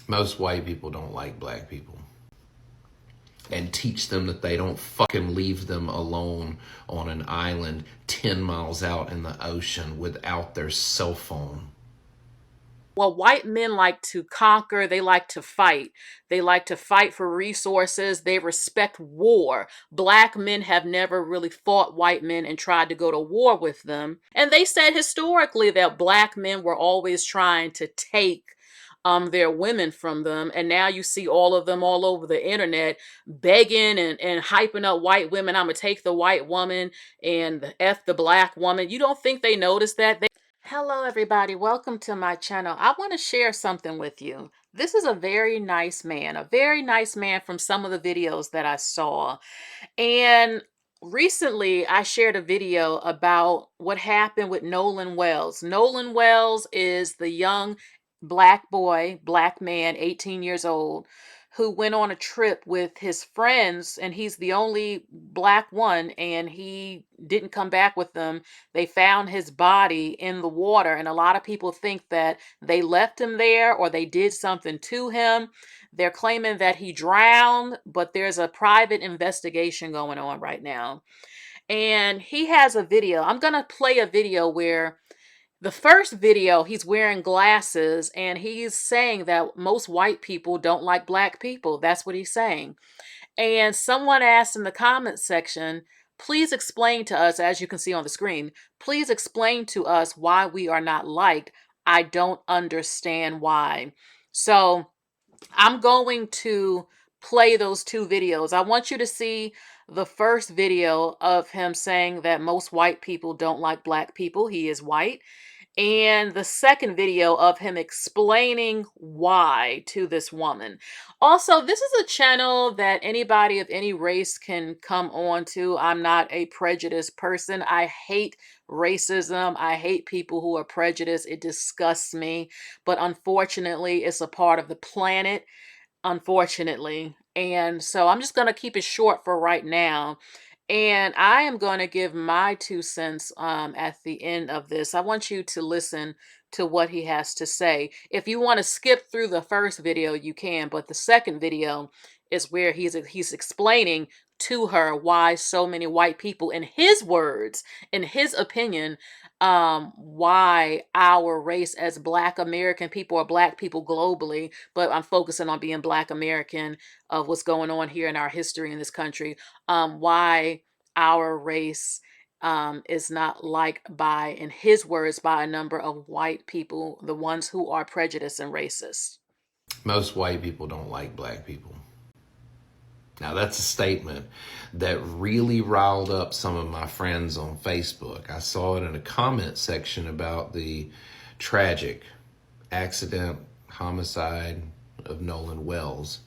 Most white people don't like black people and teach them that they don't fucking leave them alone on an island 10 miles out in the ocean without their cell phone. Well, white men like to conquer, they like to fight. They like to fight for resources, they respect war. Black men have never really fought white men and tried to go to war with them. And they said historically that black men were always trying to take their women from them. And now you see all of them all over the internet begging and hyping up white women. I'm going to take the white woman and F the black woman. You don't think they notice that? Hello, everybody. Welcome to my channel. I want to share something with you. This is a very nice man from some of the videos that I saw. And recently, I shared a video about what happened with Nolan Wells. Nolan Wells is the young black boy, black man, 18 years old, who went on a trip with his friends, and he's the only black one, and he didn't come back with them. They found his body in the water, and a lot of people think that they left him there or they did something to him. They're claiming that he drowned, but there's a private investigation going on right now. And he has a video. I'm going to play a video where the first video, he's wearing glasses and he's saying that most white people don't like black people. That's what he's saying. And someone asked in the comments section, please explain to us, as you can see on the screen, please explain to us why we are not liked. I don't understand why. So I'm going to play those two videos. I want you to see the first video of him saying that most white people don't like black people. He is white. And the second video of him explaining why to this woman. Also, this is a channel that anybody of any race can come on to. I'm not a prejudiced person. I hate racism. I hate people who are prejudiced. It disgusts me. But unfortunately, it's a part of the planet, unfortunately. And so I'm just going to keep it short for right now. And I am going to give my 2 cents at the end of this. I want you to listen to what he has to say. If you want to skip through the first video, you can, but the second video is where he's explaining to her why so many white people, in his words, in his opinion, why our race as Black American people or Black people globally, but I'm focusing on being Black American, of what's going on here in our history in this country, why our race is not liked by, in his words, by a number of white people, the ones who are prejudiced and racist. Most white people don't like black people. Now, that's a statement that really riled up some of my friends on Facebook. I saw it in a comment section about the tragic accident, homicide of Nolan Wells.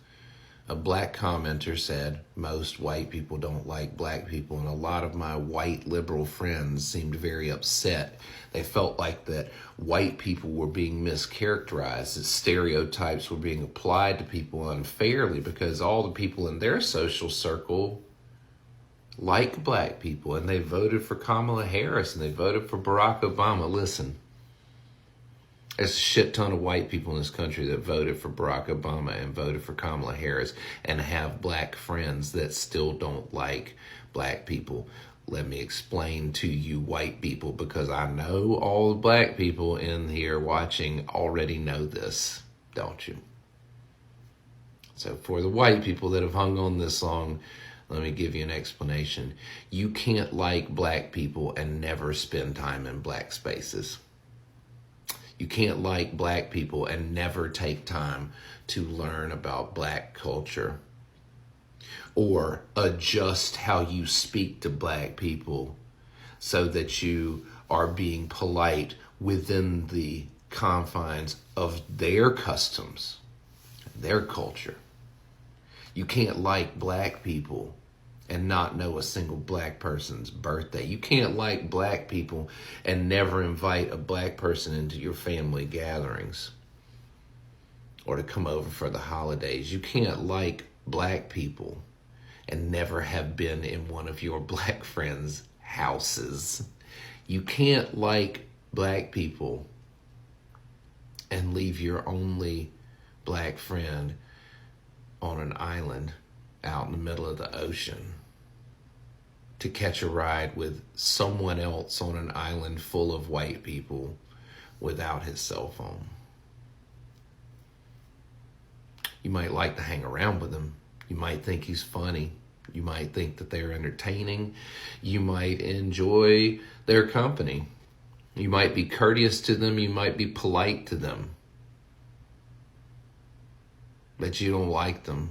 A black commenter said, most white people don't like black people, and a lot of my white liberal friends seemed very upset. They felt like that white people were being mischaracterized, that stereotypes were being applied to people unfairly because all the people in their social circle like black people, and they voted for Kamala Harris and they voted for Barack Obama. Listen, there's a shit ton of white people in this country that voted for Barack Obama and voted for Kamala Harris and have black friends that still don't like black people. Let me explain to you white people, because I know all the black people in here watching already know this, don't you? So for the white people that have hung on this long, let me give you an explanation. You can't like black people and never spend time in black spaces. You can't like black people and never take time to learn about black culture or adjust how you speak to black people so that you are being polite within the confines of their customs, their culture. You can't like black people and not know a single black person's birthday. You can't like black people and never invite a black person into your family gatherings or to come over for the holidays. You can't like black people and never have been in one of your black friends' houses. You can't like black people and leave your only black friend on an island out in the middle of the ocean to catch a ride with someone else on an island full of white people without his cell phone. You might like to hang around with him. You might think he's funny. You might think that they're entertaining. You might enjoy their company. You might be courteous to them. You might be polite to them. But you don't like them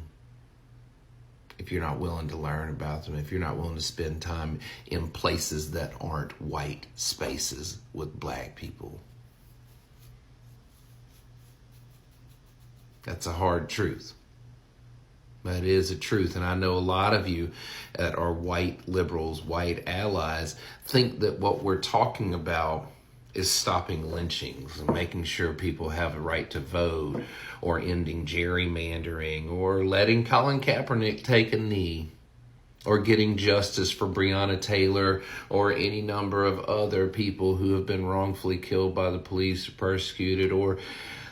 if you're not willing to learn about them, if you're not willing to spend time in places that aren't white spaces with black people. That's a hard truth. But it is a truth. And I know a lot of you that are white liberals, white allies, think that what we're talking about is stopping lynchings and making sure people have a right to vote, or ending gerrymandering, or letting Colin Kaepernick take a knee, or getting justice for Breonna Taylor, or any number of other people who have been wrongfully killed by the police or persecuted, or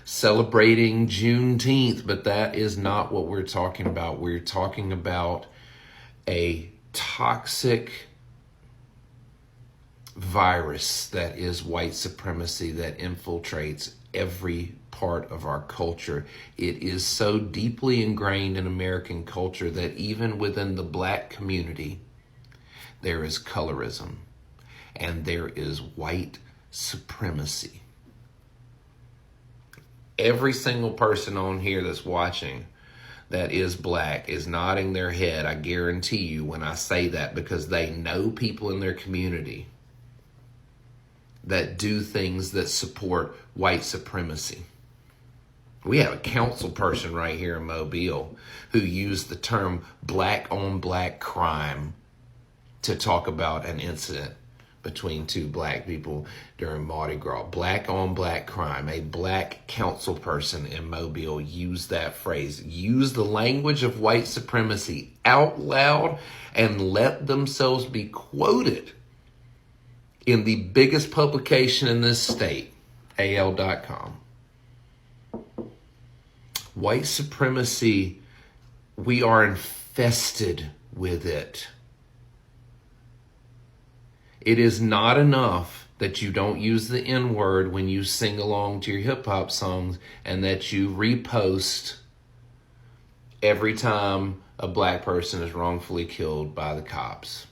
celebrating Juneteenth. But that is not what we're talking about. We're talking about a toxic virus that is white supremacy that infiltrates every part of our culture. It is so deeply ingrained in American culture that even within the black community, there is colorism and there is white supremacy. Every single person on here that's watching that is black is nodding their head, I guarantee you, when I say that, because they know people in their community that do things that support white supremacy. We have a council person right here in Mobile who used the term black on black crime to talk about an incident between two black people during Mardi Gras. Black on black crime. A black council person in Mobile used that phrase, used the language of white supremacy out loud, and let themselves be quoted in the biggest publication in this state, AL.com. White supremacy, we are infested with it. It is not enough that you don't use the N-word when you sing along to your hip-hop songs and that you repost every time a black person is wrongfully killed by the cops.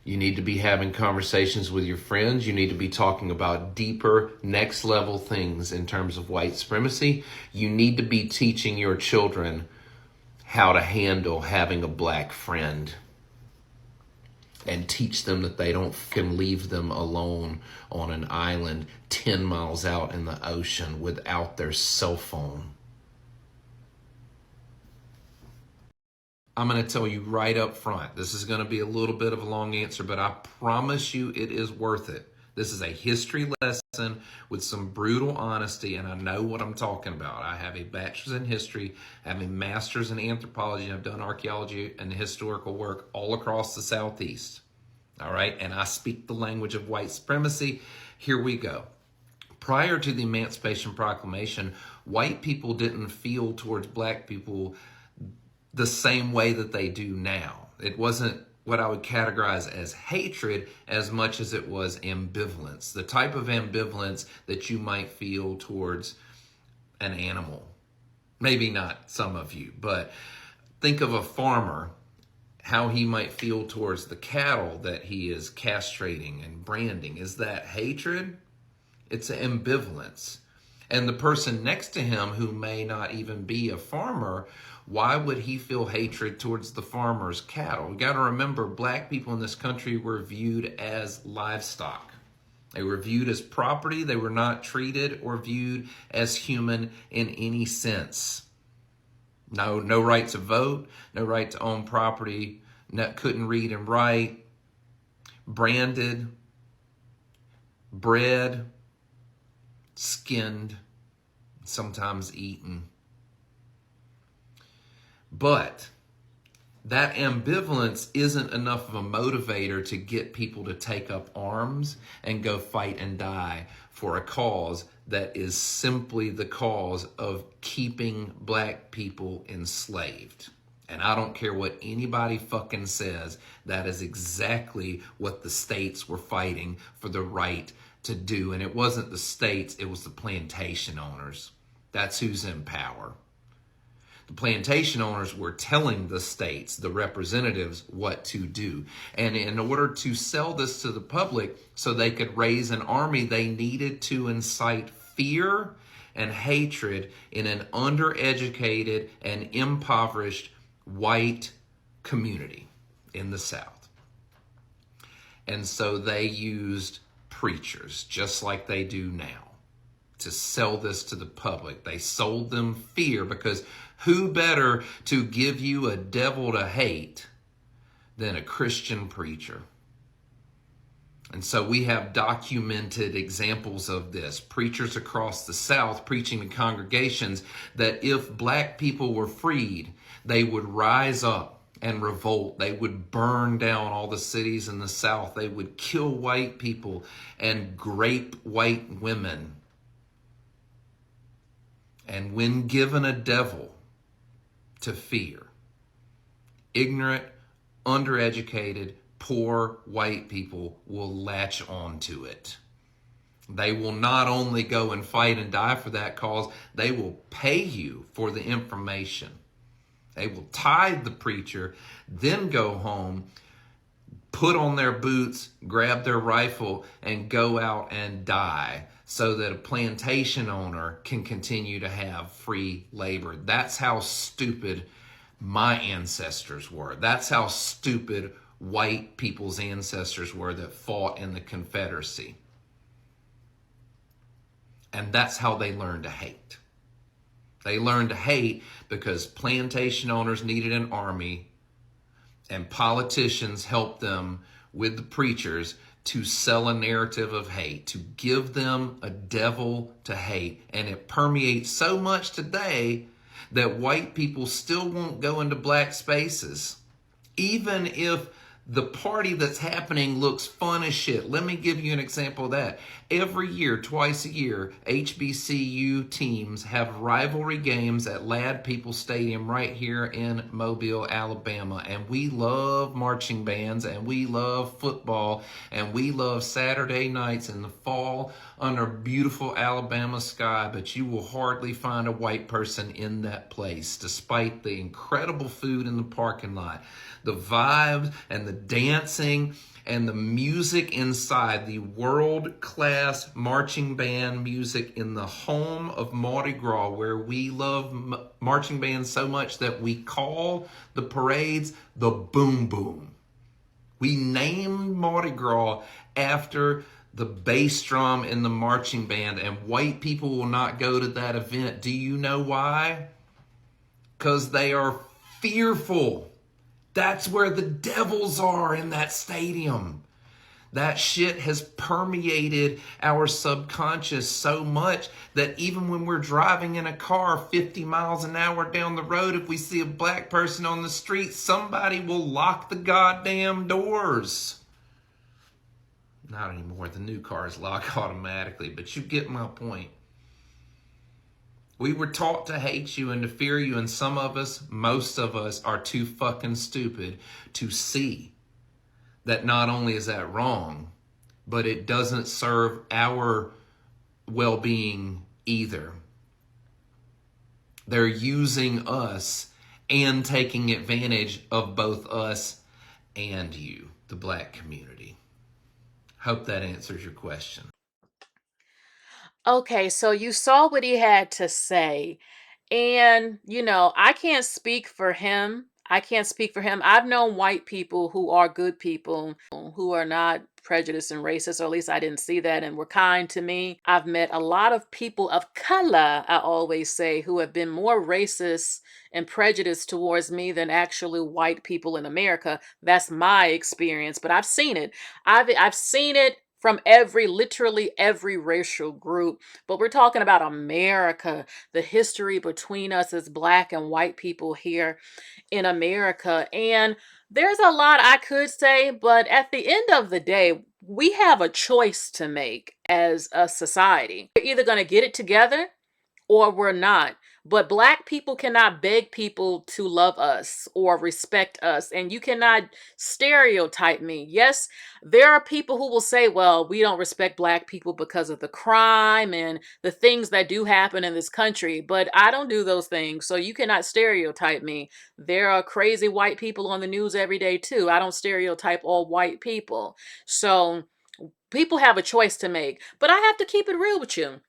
You need to be having conversations with your friends. You need to be talking about deeper, next level things in terms of white supremacy. You need to be teaching your children how to handle having a black friend, and teach them that they can leave them alone on an island 10 miles out in the ocean without their cell phone. I'm going to tell you right up front, this is going to be a little bit of a long answer, but I promise you it is worth it. This is a history lesson with some brutal honesty, and I know what I'm talking about. I have a bachelor's in history, I have a master's in anthropology, and I've done archaeology and historical work all across the Southeast. All right, and I speak the language of white supremacy. Here we go. Prior to the Emancipation Proclamation, white people didn't feel towards black people the same way that they do now. It wasn't what I would categorize as hatred as much as it was ambivalence. The type of ambivalence that you might feel towards an animal. Maybe not some of you, but think of a farmer, how he might feel towards the cattle that he is castrating and branding. Is that hatred? It's ambivalence. And the person next to him who may not even be a farmer, why would he feel hatred towards the farmer's cattle? We got to remember, black people in this country were viewed as livestock. They were viewed as property. They were not treated or viewed as human in any sense. No right to vote, no right to own property, couldn't read and write, branded, bred, skinned, sometimes eaten. But that ambivalence isn't enough of a motivator to get people to take up arms and go fight and die for a cause that is simply the cause of keeping black people enslaved. And I don't care what anybody fucking says, that is exactly what the states were fighting for the right to do. And it wasn't the states, it was the plantation owners. That's who's in power. The plantation owners were telling the states, the representatives, what to do. And in order to sell this to the public so they could raise an army, they needed to incite fear and hatred in an undereducated and impoverished white community in the South. And so they used preachers, just like they do now, to sell this to the public. They sold them fear, because who better to give you a devil to hate than a Christian preacher? And so we have documented examples of this. Preachers across the South preaching to congregations that if black people were freed, they would rise up and revolt. They would burn down all the cities in the South. They would kill white people and grape white women. And when given a devil to fear, ignorant, undereducated, poor white people will latch on to it. They will not only go and fight and die for that cause, they will pay you for the information. They will tithe the preacher, then go home, put on their boots, grab their rifle, and go out and die so that a plantation owner can continue to have free labor. That's how stupid my ancestors were. That's how stupid white people's ancestors were that fought in the Confederacy. And that's how they learned to hate. They learned to hate because plantation owners needed an army and politicians helped them with the preachers to sell a narrative of hate, to give them a devil to hate. And it permeates so much today that white people still won't go into black spaces, even if the party that's happening looks fun as shit. Let me give you an example of that. Every year, twice a year, HBCU teams have rivalry games at Lad People Stadium right here in Mobile, Alabama. And we love marching bands, and we love football, and we love Saturday nights in the fall under beautiful Alabama sky. But you will hardly find a white person in that place, despite the incredible food in the parking lot, the vibes and the dancing and the music inside, the world-class marching band music in the home of Mardi Gras, where we love marching bands so much that we call the parades the Boom Boom. We named Mardi Gras after the bass drum in the marching band, and white people will not go to that event. Do you know why? Because they are fearful. That's where the devils are, in that stadium. That shit has permeated our subconscious so much that even when we're driving in a car 50 miles an hour down the road, if we see a black person on the street, somebody will lock the goddamn doors. Not anymore. The new cars lock automatically, but you get my point. We were taught to hate you and to fear you, and some of us, most of us, are too fucking stupid to see that not only is that wrong, but it doesn't serve our well-being either. They're using us and taking advantage of both us and you, the black community. Hope that answers your question. Okay, so you saw what he had to say. And, I can't speak for him. I can't speak for him. I've known white people who are good people, who are not prejudiced and racist, or at least I didn't see that, and were kind to me. I've met a lot of people of color, I always say, who have been more racist and prejudiced towards me than actually white people in America. That's my experience, but I've seen it. I've seen it from literally every racial group. But we're talking about America, the history between us as black and white people here in America. And there's a lot I could say, but at the end of the day, We have a choice to make as a society. We're either going to get it together or we're not. But Black people cannot beg people to love us or respect us. And you cannot stereotype me. Yes, there are people who will say, well, we don't respect Black people because of the crime and the things that do happen in this country. But I don't do those things. So you cannot stereotype me. There are crazy white people on the news every day, too. I don't stereotype all white people. So people have a choice to make. But I have to keep it real with you.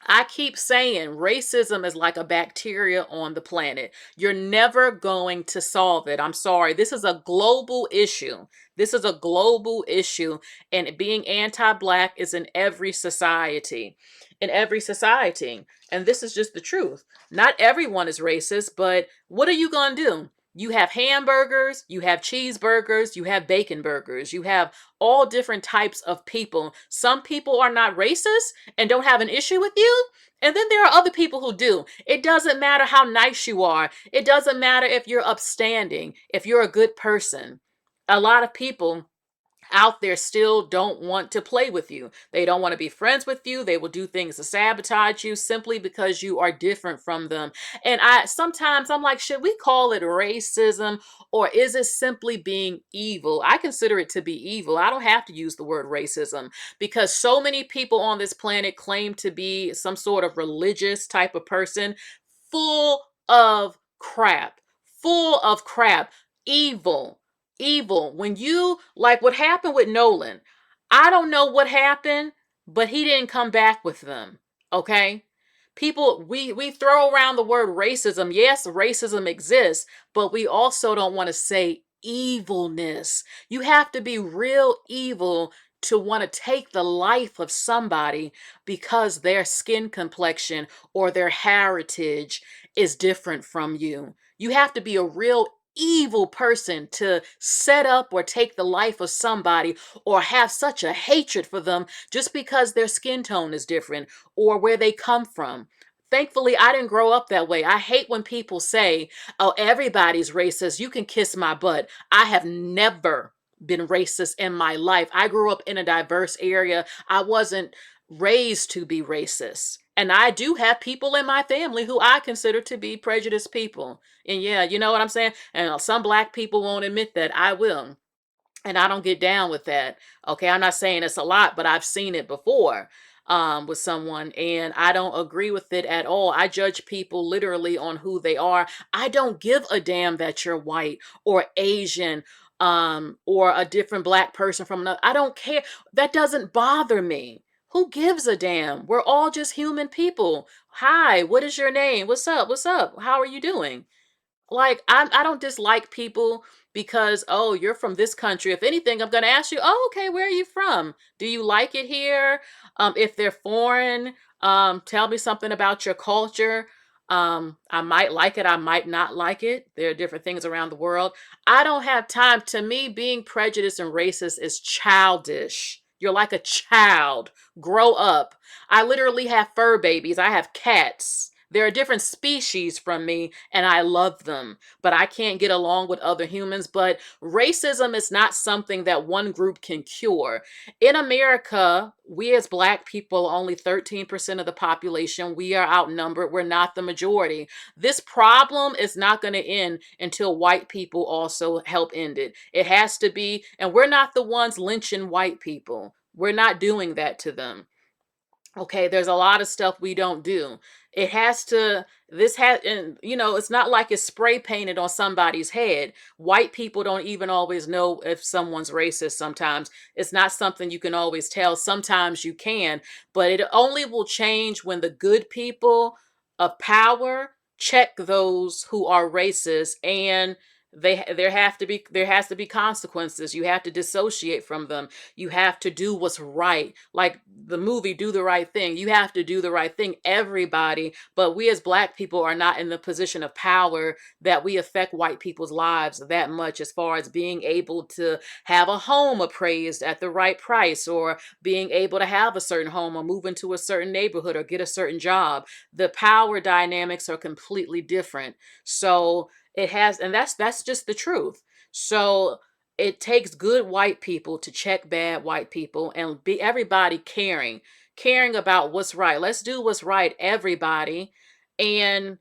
I keep saying racism is like a bacteria on the planet. You're never going to solve it. I'm sorry. This is a global issue. This is a global issue. And being anti Black is in every society. In every society. And this is just the truth. Not everyone is racist, but what are you going to do? You have hamburgers, you have cheeseburgers, you have bacon burgers, you have all different types of people. Some people are not racist and don't have an issue with you. And then there are other people who do. It doesn't matter how nice you are. It doesn't matter if you're upstanding, if you're a good person. A lot of people out there still don't want to play with you. They don't want to be friends with you. They will do things to sabotage you simply because you are different from them. And I'm like, should we call it racism or is it simply being evil? I consider it to be evil. I don't have to use the word racism because so many people on this planet claim to be some sort of religious type of person, full of crap, full of crap, evil evil. When you like what happened with Nolan, I don't know what happened, but he didn't come back with them. Okay? People, we throw around the word racism. Yes, racism exists, but we also don't want to say evilness. You have to be real evil to want to take the life of somebody because their skin complexion or their heritage is different from you. You have to be a real evil person to set up or take the life of somebody or have such a hatred for them just because their skin tone is different or where they come from. Thankfully, I didn't grow up that way. I hate when people say, oh, everybody's racist. You can kiss my butt. I have never been racist in my life. I grew up in a diverse area. I wasn't raised to be racist. And I do have people in my family who I consider to be prejudiced people. And yeah, you know what I'm saying? And some Black people won't admit that. I will. And I don't get down with that. Okay, I'm not saying it's a lot, but I've seen it before with someone, and I don't agree with it at all. I judge people literally on who they are. I don't give a damn that you're white or Asian or a different Black person from another. I don't care. That doesn't bother me. Who gives a damn? We're all just human people. Hi, what is your name? What's up? What's up? How are you doing? Like, I don't dislike people because, oh, you're from this country. If anything, I'm going to ask you, oh, okay, where are you from? Do you like it here? If they're foreign, tell me something about your culture. I might like it, I might not like it. There are different things around the world. I don't have time. To me, being prejudiced and racist is childish. You're like a child. Grow up. I literally have fur babies. I have cats. They're a different species from me, and I love them, but I can't get along with other humans. But racism is not something that one group can cure. In America, we as Black people are only 13% of the population. We are outnumbered. We're not the majority. This problem is not going to end until white people also help end it. It has to be, and we're not the ones lynching white people. We're not doing that to them. Okay, there's a lot of stuff we don't do. It has to, this has, and it's not like it's spray painted on somebody's head. White people don't even always know if someone's racist sometimes. It's not something you can always tell. Sometimes you can, but it only will change when the good people of power check those who are racist, and there has to be consequences. You have to dissociate from them. You have to do what's right. Like the movie Do the Right Thing. You have to do the right thing, everybody. But we as Black people are not in the position of power that we affect white people's lives that much, as far as being able to have a home appraised at the right price, or being able to have a certain home, or move into a certain neighborhood, or get a certain job. The power dynamics are completely different. So it has, and that's just the truth. So It takes good white people to check bad white people and be everybody caring about what's right. Let's do what's right, everybody. And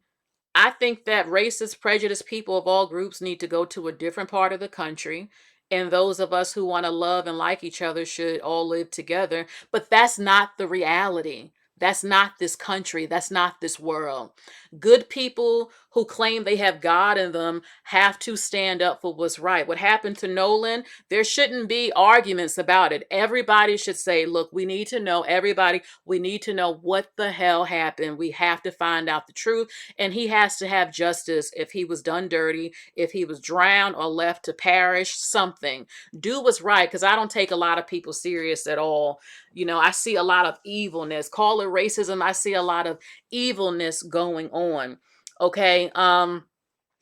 I think that racist, prejudiced people of all groups need to go to a different part of the country. And those of us who want to love and like each other should all live together. But that's not the reality. That's not this country. That's not this world. Good people who claim they have God in them have to stand up for what's right. What happened to Nolan, there shouldn't be arguments about it. Everybody should say, look, we need to know, everybody, we need to know what the hell happened. We have to find out the truth. And he has to have justice if he was done dirty, if he was drowned or left to perish, something. Do what's right, because I don't take a lot of people serious at all. You know, I see a lot of evilness. Call it racism. I see a lot of evilness going on. Okay.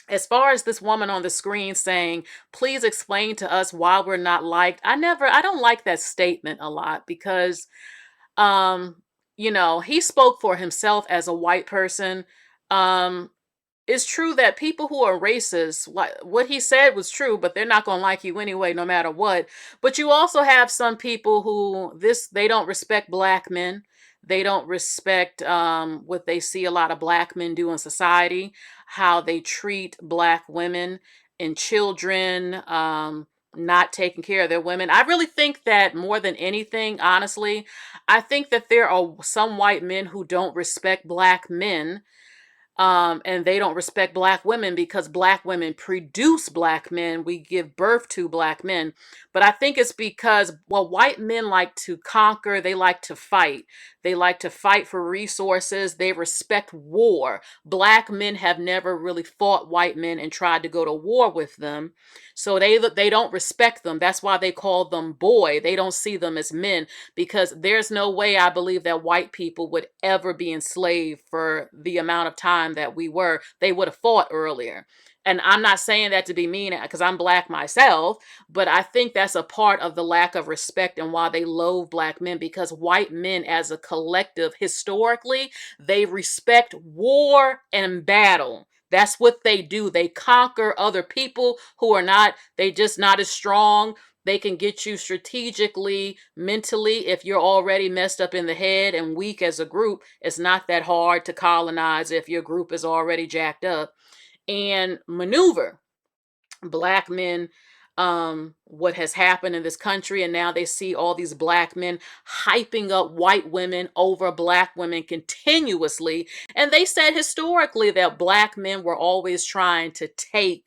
As far as this woman on the screen saying, please explain to us why we're not liked. I don't like that statement a lot because um he spoke for himself as a white person. um it's true that people who are racist, what he said was true, but they're not going to like you anyway, no matter what. But you also have some people who they don't respect black men. They don't respect what they see a lot of black men do in society, how they treat black women and children, not taking care of their women. I really think that more than anything, honestly, I think that there are some white men who don't respect black men, and they don't respect black women because black women produce black men. We give birth to black men. But I think it's because, well, white men like to conquer, they like to fight. They like to fight for resources. They respect war. Black men have never really fought white men and tried to go to war with them. So they don't respect them. That's why they call them boy. They don't see them as men, because there's no way I believe that white people would ever be enslaved for the amount of time that we were. They would have fought earlier. And I'm not saying that to be mean because I'm black myself, but I think that's a part of the lack of respect and why they loathe black men, because white men as a collective, historically, they respect war and battle. That's what they do. They conquer other people who are not, they just not as strong. They can get you strategically, mentally. If you're already messed up in the head and weak as a group, it's not that hard to colonize if your group is already jacked up and maneuver black men. What has happened in this country, and now they see all these black men hyping up white women over black women continuously. And they said historically that black men were always trying to take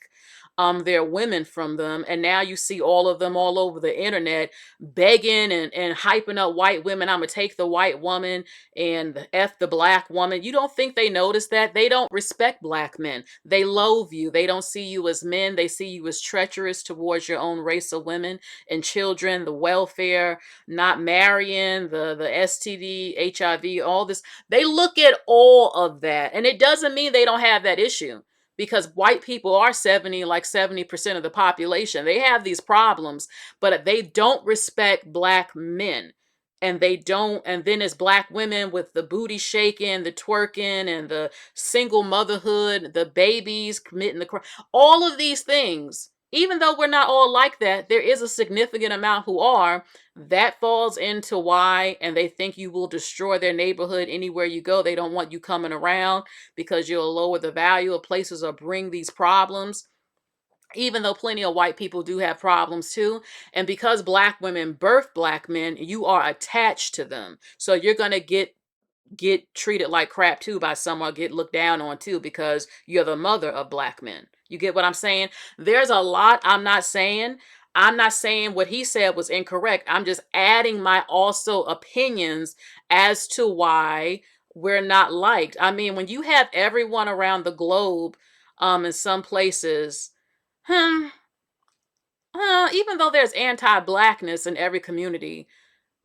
their women from them. And now you see all of them all over the internet begging and hyping up white women. I'm gonna take the white woman and F the black woman. You don't think they notice that? They don't respect black men. They loathe you. They don't see you as men. They see you as treacherous towards your own race of women and children, the welfare, not marrying, the STD, HIV, all this. They look at all of that. And it doesn't mean they don't have that issue, because white people are 70% of the population. They have these problems, but they don't respect black men. And they don't, and then it's black women with the booty shaking, the twerking, and the single motherhood, the babies committing the crime. All of these things, even though we're not all like that, there is a significant amount who are. That falls into why, and they think you will destroy their neighborhood anywhere you go. They don't want you coming around because you'll lower the value of places or bring these problems, even though plenty of white people do have problems too. And because black women birth black men, you are attached to them. So you're going to get treated like crap too by someone, get looked down on too, because you're the mother of black men. You get what I'm saying? There's a lot. I'm not saying what he said was incorrect. I'm just adding my also opinions as to why we're not liked. I mean, when you have everyone around the globe, in some places, hmm, even though there's anti-blackness in every community,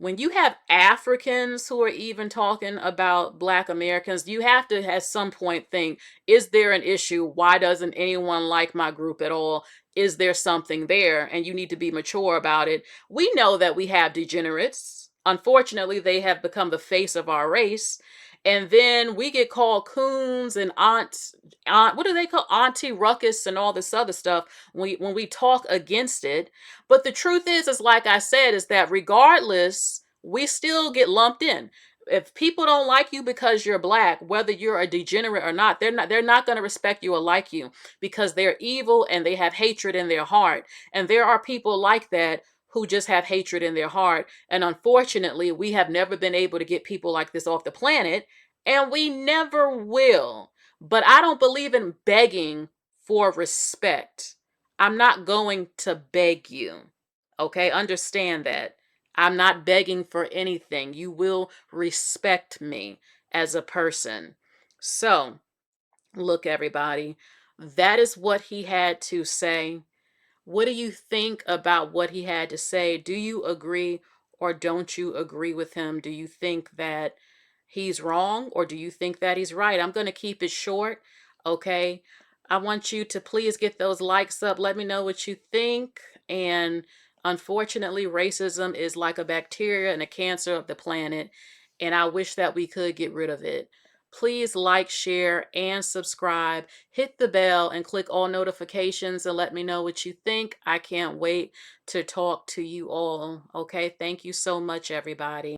when you have Africans who are even talking about black Americans, you have to at some point think, is there an issue? Why doesn't anyone like my group at all? Is there something there? And you need to be mature about it. We know that we have degenerates. Unfortunately, they have become the face of our race. And then we get called coons and aunt, what do they call Auntie Ruckus and all this other stuff when we talk against it. But the truth is like I said, is that regardless, we still get lumped in. If people don't like you because you're black, whether you're a degenerate or not, they're not going to respect you or like you, because they're evil and they have hatred in their heart. And there are people like that who just have hatred in their heart. And unfortunately, we have never been able to get people like this off the planet, and we never will. But I don't believe in begging for respect. I'm not going to beg you. Okay, understand that. I'm not begging for anything. You will respect me as a person. So, look, everybody, that is what he had to say. What do you think about what he had to say? Do you agree or don't you agree with him? Do you think that he's wrong or do you think that he's right? I'm going to keep it short, okay? I want you to please get those likes up. Let me know what you think. And unfortunately, racism is like a bacteria and a cancer of the planet, and I wish that we could get rid of it. Please like, share, and subscribe. Hit the bell and click all notifications and let me know what you think. I can't wait to talk to you all. Okay, thank you so much, everybody.